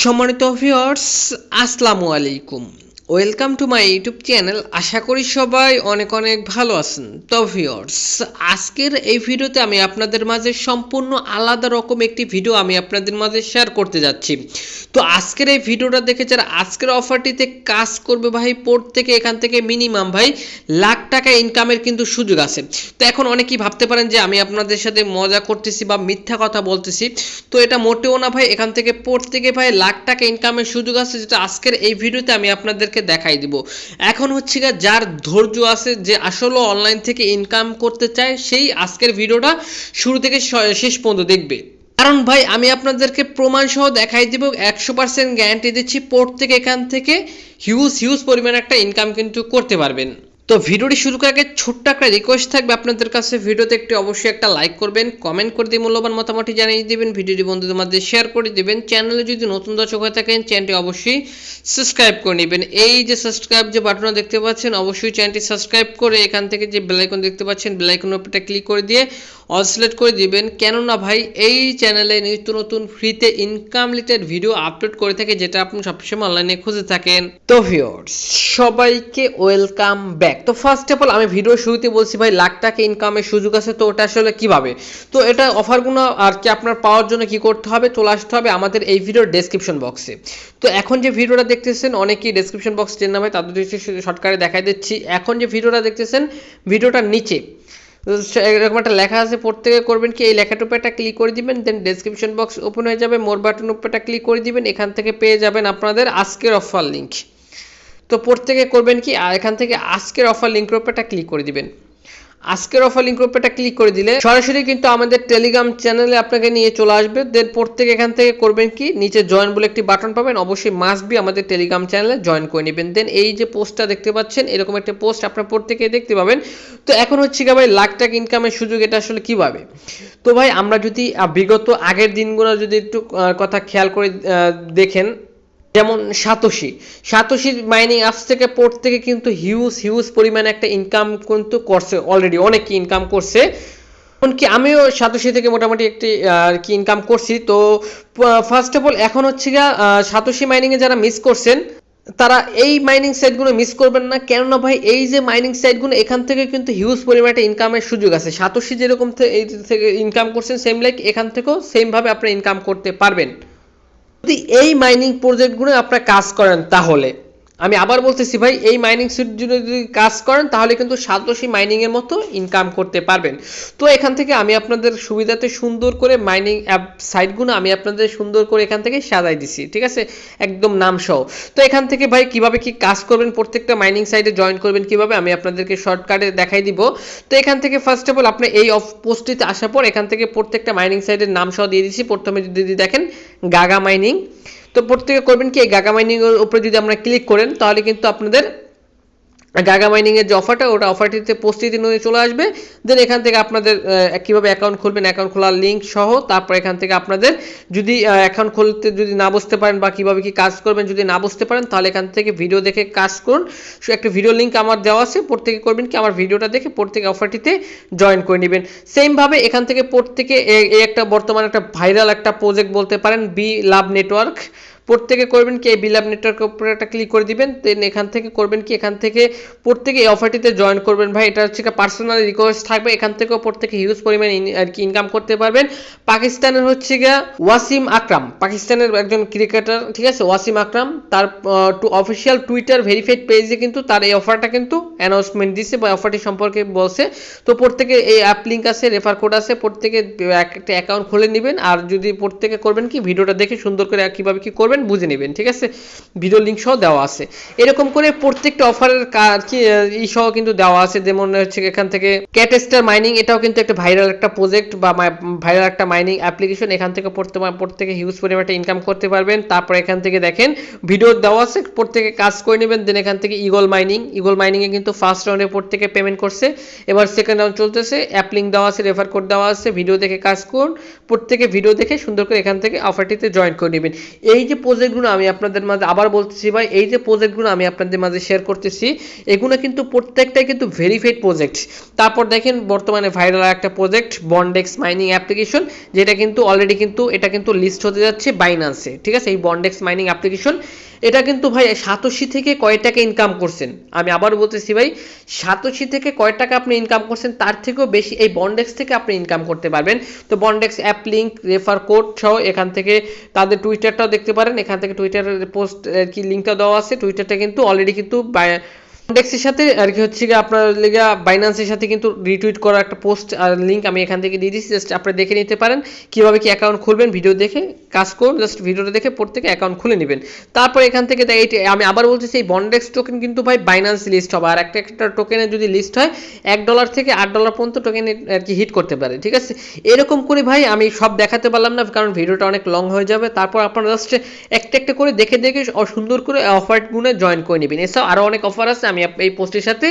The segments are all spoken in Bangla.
সম্মানিত ভিউয়ার্স, আসসালামু আলাইকুম। Welcome to my YouTube channel. আশা করি সবাই অনেক অনেক ভালো আছেন। তো ভিউয়ার্স, আজকের এই ভিডিওতে আমি আপনাদের মাঝে সম্পূর্ণ আলাদা রকম একটি ভিডিও আমি আপনাদের মাঝে শেয়ার করতে যাচ্ছি। তো আজকের এই ভিডিওটা দেখে যারা আজকের অফারটিতে কাজ করবে ভাই, প্রত্যেকে এখান থেকে মিনিমাম ভাই লাখ টাকা ইনকামের কিন্তু সুযোগ আছে। তো এখন অনেকেই ভাবতে পারেন যে আমি আপনাদের সাথে মজা করতেছি বা মিথ্যা কথা বলতেছি, তো এটা মোটেও না ভাই। এখান থেকে প্রত্যেকে ভাই লাখ টাকা ইনকামের সুযোগ আছে, যেটা আজকের এই ভিডিওতে আমি আপনাদেরকে দেখাই দিব। এখন হচ্ছে গিয়ে যার ধৈর্য আছে, যে আসলে অনলাইন থেকে ইনকাম করতে চায়, সেই আজকের ভিডিওটা শুরু থেকে শেষ পর্যন্ত দেখবে। কারণ ভাই আমি আপনাদেরকে প্রমাণ সহ দেখাই দিব, 100% গ্যারান্টি দিচ্ছি, প্রত্যেকে এখান থেকে হিউজ পরিমাণে একটা ইনকাম কিন্তু করতে পারবেন। তো ভিডিওটি শুরু করার আগে ছোট্ট একটা রিকোয়েস্ট থাকবে আপনাদের কাছে, ভিডিওতে একটি অবশ্যই একটা লাইক করবেন, কমেন্ট করে দিয়ে মূল্যবান মতামতটি জানিয়ে দিবেন, ভিডিওটি বন্ধুদের মধ্যে শেয়ার করে দিবেন। চ্যানেলে যদি নতুন দর্শক হয়ে থাকেন, চ্যানেলটি অবশ্যই সাবস্ক্রাইব করে নেবেন। এই যে সাবস্ক্রাইব যে বাটনটা দেখতে পাচ্ছেন, অবশ্যই চ্যানেলটি সাবস্ক্রাইব করে এখান থেকে যে বেল আইকন দেখতে পাচ্ছেন, বেল আইকনের উপরটা ক্লিক করে দিয়ে অল সিলেক্ট করে দিবেন। কেননা ভাই এই চ্যানেলে নিত্য নতুন ফ্রিতে ইনকাম রিলেটেড ভিডিও আপলোড করে থাকে, যেটা আপনি সবসময় অনলাইনে খুঁজে থাকেন। তো ভিউয়ার্স, সবাইকে ওয়েলকাম ব্যাক। তো ফার্স্ট অফ অল আমি ভিডিও শুরুতে বলছি ভাই লাখ টাকা ইনকামের সুযোগ আছে। তো ওটা আসলে কিভাবে, তো এটা অফারগুলো আর কি আপনার পাওয়ার জন্য কি করতে হবে, চলে আসতে হবে আমাদের এই ভিডিওর ডেসক্রিপশন বক্সে। তো এখন যে ভিডিওটা দেখতেছেন, অনেকেই ডেসক্রিপশন বক্স চেন না ভাই, তাদের শর্টকাটে দেখাই দিচ্ছি। এখন যে ভিডিওটা দেখতেছেন, ভিডিওটার নিচে এরকম একটা লেখা আছে, প্রত্যেকে করবেন কি এই লেখাটার উপর একটা ক্লিক করে দিবেন, দেন ডেসক্রিপশন বক্স ওপেন হয়ে যাবে, মোর বাটন উপর একটা ক্লিক করে দিবেন। এখান থেকে পেয়ে যাবেন আপনাদের আজকের অফার লিঙ্ক। তো প্রত্যেকে করবেন কি এখান থেকে আজকের অফার লিঙ্কের উপর একটা ক্লিক করে দিবেন। আজকের অফার লিঙ্কের উপর একটা ক্লিক করে দিলে সরাসরি কিন্তু আমাদের টেলিগ্রাম চ্যানেলে আপনাকে নিয়ে চলে আসবে। দেন প্রত্যেকে এখান থেকে করবেন কি নিচে জয়েন বলে একটি বাটন পাবেন, অবশ্যই মাস্ট বি আমাদের টেলিগ্রাম চ্যানেলে জয়েন করে নেবেন। দেন এই যে পোস্টটা দেখতে পাচ্ছেন, এরকম একটা পোস্ট আপনার প্রত্যেকে দেখতে পাবেন। তো এখন হচ্ছে কি ভাই লাখ টাকা ইনকামের সুযোগ, এটা আসলে কিভাবে। তো ভাই আমরা যদি বিগত আগের দিনগুলো যদি একটু কথা খেয়াল করে দেখেন, যেমন সাতোশি মাইনিং অ্যাপস থেকে প্রত্যেকে কিন্তু হিউজ পরিমাণে একটা ইনকাম কিন্তু করছে, অলরেডি অনেক ইনকাম করছে। এমনকি আমিও সাতোশি থেকে মোটামুটি একটি আর কি ইনকাম করছি। তো ফার্স্ট অফ অল এখন হচ্ছে গিয়ে সাতোশি মাইনিংয়ে যারা মিস করছেন, তারা এই মাইনিং সাইটগুলো মিস করবেন না। কেননা ভাই এই যে মাইনিং সাইটগুলো, এখান থেকে কিন্তু হিউজ পরিমাণে ইনকামের সুযোগ আছে। সাতোশি যেরকম এই থেকে ইনকাম করছেন, সেম লাইক এখান থেকেও সেমভাবে আপনি ইনকাম করতে পারবেন, যদি এই মাইনিং প্রজেক্টগুলো আপনারা কাজ করেন। তাহলে আমি আবার বলতেছি ভাই, এই মাইনিং সুইট যদি কাজ করেন, তাহলে কিন্তু সাতোশি মাইনিংয়ের মতো ইনকাম করতে পারবেন। তো এখান থেকে আমি আপনাদের সুবিধাতে সুন্দর করে মাইনিং অ্যাপ সাইটগুলো আমি আপনাদের সুন্দর করে এখান থেকে সাজাই দিছি, ঠিক আছে, একদম নাম সহ। তো এখান থেকে ভাই কিভাবে কি কাজ করবেন, প্রত্যেকটা মাইনিং সাইটে জয়েন করবেন কিভাবে, আমি আপনাদেরকে শর্টকাটে দেখাই দিব। তো এখান থেকে ফার্স্ট অফ অল আপনি এই পোস্টটিতে আসার পর এখান থেকে প্রত্যেকটা মাইনিং সাইটের নাম সহ দিয়ে দিচ্ছি। প্রথমে যদি দেখেন গাগা মাইনিং, তো প্রত্যেকে করবেন কি এই গাগা মাইনিং এর উপরে যদি আমরা ক্লিক করেন, তাহলে কিন্তু আপনাদের গাগা মাইনিং এর যে অফারটা, ওটা অফারটিতে পোস্টটিতে নিয়ে চলে আসবে। দেন এখান থেকে আপনাদের কিভাবে অ্যাকাউন্ট খুলবেন, অ্যাকাউন্ট খোলার লিঙ্ক সহ, তারপর এখান থেকে আপনাদের যদি অ্যাকাউন্ট খুলতে যদি না বুঝতে পারেন বা কিভাবে কি কাজ করবেন যদি না বুঝতে পারেন, তাহলে এখান থেকে ভিডিও দেখে কাজ করুন। একটা ভিডিও লিঙ্ক আমার দেওয়া আছে, প্রত্যেকে করবেন কি আমার ভিডিওটা দেখে প্রত্যেকে অফারটিতে জয়েন করে নেবেন। সেমভাবে এখান থেকে প্রত্যেকে এই একটা বর্তমানে একটা ভাইরাল একটা প্রজেক্ট বলতে পারেন, বি লাভ নেটওয়ার্ক। প্রত্যেকে করবেন কি এই বিলাভ নেটওয়ার্কের উপরে একটা ক্লিক করে দিবেন। দেন এখান থেকে করবেন কি এখান থেকে প্রত্যেকে এই অফারটিতে জয়েন করবেন ভাই। এটা হচ্ছে পার্সোনাল রিকোয়েস্ট থাকবে, এখান থেকেও প্রত্যেকে হিউজ পরিমাণে আর কি ইনকাম করতে পারবেন। পাকিস্তানের হচ্ছে গিয়া ওয়াসিম আকরাম, পাকিস্তানের একজন ক্রিকেটার, ঠিক আছে, ওয়াসিম আকরাম, তার অফিসিয়াল টুইটার ভেরিফাইড পেজে কিন্তু তার এই অফারটা কিন্তু অ্যানাউন্সমেন্ট দিচ্ছে বা অফারটি সম্পর্কে বলছে। তো প্রত্যেকে এই অ্যাপ লিঙ্ক আছে, রেফার কোড আছে, প্রত্যেকে একটা অ্যাকাউন্ট খুলে নেবেন। আর যদি প্রত্যেকে করবেন কি ভিডিওটা দেখে সুন্দর করে কিভাবে কি করবেন বুঝে নেবেন, ঠিক আছে, ভিডিও লিঙ্ক সহ দেওয়া আছে। এরকম করে প্রত্যেকটা অফারের কি ই সহ কিন্তু দেওয়া আছে। যেমন হচ্ছে এখান থেকে ক্যাটেস্টার মাইনিং, এটাও কিন্তু একটা ভাইরাল একটা প্রজেক্ট বা ভাইরাল একটা মাইনিং অ্যাপ্লিকেশন। এখান থেকে প্রত্যেকে হিউজ পরিমাণে ইনকাম করতে পারবেন। তারপর এখান থেকে দেখেন ভিডিও দেওয়া আছে, প্রত্যেকে কাজ করে নেবেন। দেন এখান থেকে ইগল মাইনিংয়ে কিন্তু ফার্স্ট রাউন্ডে প্রত্যেকে পেমেন্ট করছে, এবার সেকেন্ড রাউন্ড চলতেছে। অ্যাপ লিঙ্ক দেওয়া আছে, রেফার কোড দেওয়া আছে, ভিডিও দেখে কাজ করুন। প্রত্যেকে ভিডিও দেখে সুন্দর করে এখান থেকে অফারটিতে জয়েন করে নেবেন। এই যে প্রজেক্টগুলো আমি আপনাদের মাঝে আবার বলতেছি ভাই, এই যে প্রজেক্টগুলো আমি আপনাদের মাঝে শেয়ার করতেছি এগুলো কিন্তু প্রত্যেকটাই কিন্তু ভেরিফাইড প্রজেক্ট। তারপর দেখেন বর্তমানে ভাইরাল একটা প্রজেক্ট বন্ডেক্স মাইনিং অ্যাপ্লিকেশন, যেটা কিন্তু অলরেডি কিন্তু এটা কিন্তু লিস্ট হতে যাচ্ছে বাইন্যান্সে, ঠিক আছে। এই বন্ডেক্স মাইনিং অ্যাপ্লিকেশন এটা কিন্তু ভাই সাতোশি থেকে কয় টাকা ইনকাম করছেন, আমি আবার বলতেছি ভাই, সাতোশি থেকে কয় টাকা আপনি ইনকাম করছেন তার থেকেও বেশি এই বন্ডেক্স থেকে আপনি ইনকাম করতে পারবেন। তো বন্ডেক্স অ্যাপ লিঙ্ক, রেফার কোড সহ এখান থেকে তাদের টুইটারটাও দেখতে পারেন, এখান থেকে টুইটারের পোস্ট কি লিঙ্কটা দেওয়া আছে, টুইটারটা কিন্তু অলরেডি কিন্তু বন্ডেক্সের সাথে আর কি হচ্ছে গিয়ে আপনার লেগা বাইন্যান্সের সাথে কিন্তু রিটুইট করা একটা পোস্ট আর লিঙ্ক আমি এখান থেকে দিয়ে দিচ্ছি, জাস্ট আপনারা দেখে নিতে পারেন কিভাবে কি অ্যাকাউন্ট খুলবেন। ভিডিও দেখে কাজ করুন, জাস্ট ভিডিওটা দেখে প্রত্যেকে অ্যাকাউন্ট খুলে নেবেন। তারপর এখান থেকে আমি আবার বলতেছি এই বন্ডেক্স টোকেন কিন্তু ভাই বাইন্যান্স লিস্ট হবে, আর একটা টোকেনের যদি লিস্ট হয় $1 থেকে $8 পর্যন্ত টোকেন আর কি হিট করতে পারে, ঠিক আছে। এরকম করে ভাই আমি সব দেখাতে পারলাম না কারণ ভিডিওটা অনেক লং হয়ে যাবে। তারপর আপনারা জাস্ট একটা একটা করে দেখে দেখে সুন্দর করে অফারগুলো জয়েন করে নেবেন। এছাড়াও আরও অনেক অফার আছে আমি এই পোস্টের সাথে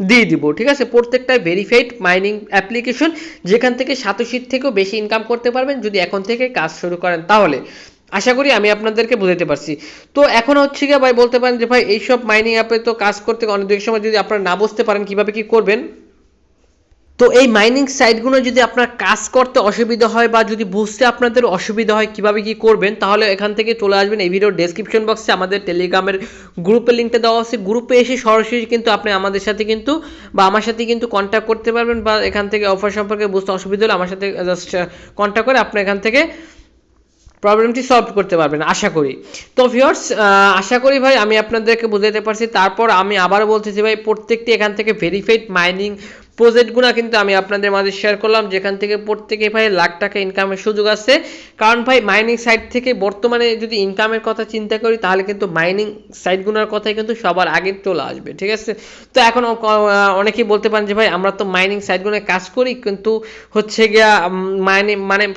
দিয়ে দিব, ঠিক আছে। প্রত্যেকটাই ভেরিফাইড মাইনিং অ্যাপ্লিকেশন, যেখান থেকে সাতোশির থেকেও বেশি ইনকাম করতে পারবেন যদি এখন থেকে কাজ শুরু করেন তাহলে। আশা করি আমি আপনাদেরকে বোঝাতে পারছি। তো এখন হচ্ছে গিয়ে ভাই বলতে পারেন যে ভাই এইসব মাইনিং অ্যাপে তো কাজ করতে অনেক সময় যদি আপনারা না বুঝতে পারেন কিভাবে কি করবেন, তো এই মাইনিং সাইটগুলো যদি আপনার কাজ করতে অসুবিধা হয় বা যদি বুঝতে আপনাদের অসুবিধা হয় কিভাবে কি করবেন, তাহলে এখান থেকে চলে আসবেন এই ভিডিওর ডেসক্রিপশন বক্সে আমাদের টেলিগ্রামের গ্রুপের লিঙ্কটা দেওয়া আছে। গ্রুপে এসে সরাসরি কিন্তু আপনি আমাদের সাথে কিন্তু বা আমার সাথে কিন্তু কন্ট্যাক্ট করতে পারবেন, বা এখান থেকে অফার সম্পর্কে বুঝতে অসুবিধা হলে আমার সাথে জাস্ট কন্ট্যাক্ট করে আপনি এখান থেকে প্রবলেমটি সলভ করতে পারবেন আশা করি। তো ভিউয়ার্স আশা করি ভাই আমি আপনাদেরকে বোঝাতে পারছি। তারপর আমি আবার বলতেছি ভাই প্রত্যেকটি এখান থেকে ভেরিফাইড মাইনিং প্রজেক্টগুলো কিন্তু আমি আপনাদের মাঝে শেয়ার করলাম, যেখান থেকে প্রত্যেকে ভাই লাখ টাকা ইনকামের সুযোগ আছে। কারণ ভাই মাইনিং সাইট থেকে বর্তমানে যদি ইনকামের কথা চিন্তা করি তাহলে কিন্তু মাইনিং সাইটগুলোর কথাই কিন্তু সবার আগে চলে আসবে, ঠিক আছে। তো এখন অনেকেই বলতে পারেন যে ভাই আমরা তো মাইনিং সাইটগুলো কাজ করি কিন্তু হচ্ছে গিয়া মানে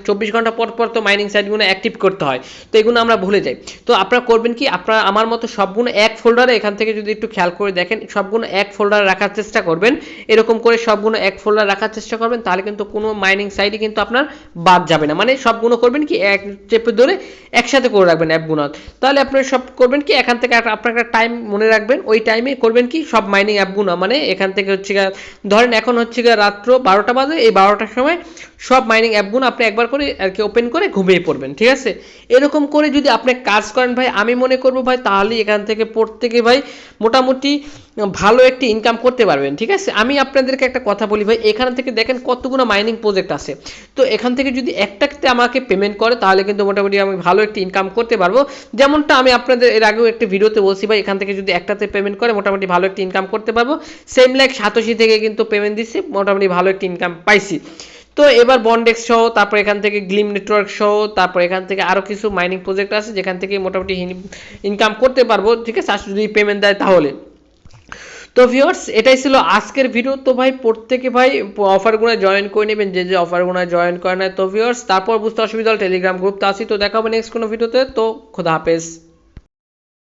24 ঘন্টা পর পর তো মাইনিং সাইটগুলো অ্যাক্টিভ করতে হয়, তো এগুলো আমরা ভুলে যাই। তো আপনারা করবেন কি, আপনারা আমার মতো সবগুলো এক ফোল্ডারে এখান থেকে যদি একটু খেয়াল করে দেখেন সবগুলো এক ফোল্ডারে রাখার চেষ্টা করবেন, এরকম করে সবগুলো এক ফোল্ডার রাখার চেষ্টা করবেন, তাহলে কিন্তু কোনো মাইনিং সাইটে কিন্তু আপনার বাদ যাবে না। মানে সবগুলো করবেন কি এক চেপে ধরে একসাথে করে রাখবেন অ্যাপগুলো, তাহলে আপনারা সব করবেন কি এখান থেকে আপনার একটা টাইম মনে রাখবেন, ওই টাইমে করবেন কি সব মাইনিং অ্যাপগুলো, মানে এখান থেকে হচ্ছে ধরেন এখন হচ্ছে রাত্র 12টা বাজে, এই 12টার সময় সব মাইনিং অ্যাপগুলো আপনি একবার করে আর কি ওপেন করে ঘুমিয়ে পড়বেন, ঠিক আছে। এরকম করে যদি আপনি কাজ করেন ভাই আমি মনে করবো ভাই তাহলে এখান থেকে প্রত্যেকে ভাই মোটামুটি ভালো একটি ইনকাম করতে পারবেন, ঠিক আছে। আমি আপনাদেরকে একটা কথা বলি ভাই, এখান থেকে দেখেন কতগুলো মাইনিং প্রজেক্ট আছে, তো এখান থেকে যদি একটাতে আমাকে পেমেন্ট করে তাহলে কিন্তু মোটামুটি আমি ভালো একটি ইনকাম করতে পারবো। যেমনটা আমি আপনাদের এর আগেও একটি ভিডিওতে বলছি ভাই, এখান থেকে যদি একটাতে পেমেন্ট করে মোটামুটি ভালো একটি ইনকাম করতে পারবো। সেম লাইক সাতোশি থেকে কিন্তু পেমেন্ট দিচ্ছি, মোটামুটি ভালো একটি ইনকাম পাইছি। তো এবার বন্ডেক্স সহ তারপর এখান থেকে গ্লিম নেটওয়ার্ক সহ তারপর এখান থেকে আরও কিছু মাইনিং প্রজেক্ট আছে যেখান থেকে মোটামুটি ইনকাম করতে পারবো, ঠিক আছে, যদি পেমেন্ট দেয় তাহলে। তো ভিউয়ার্স এটাই ছিল আজকের ভিডিও। তো ভাই প্রত্যেকে ভাই অফারগুলো জয়েন করে নেবেন যে অফারগুলো জয়েন করে নেয়। তো ভিউয়ার্স তারপর বুঝতে অসুবিধা হলে টেলিগ্রাম গ্রুপতে আসি। তো দেখা হবে নেক্সট কোনো ভিডিওতে। তো খোদা হাফেজ।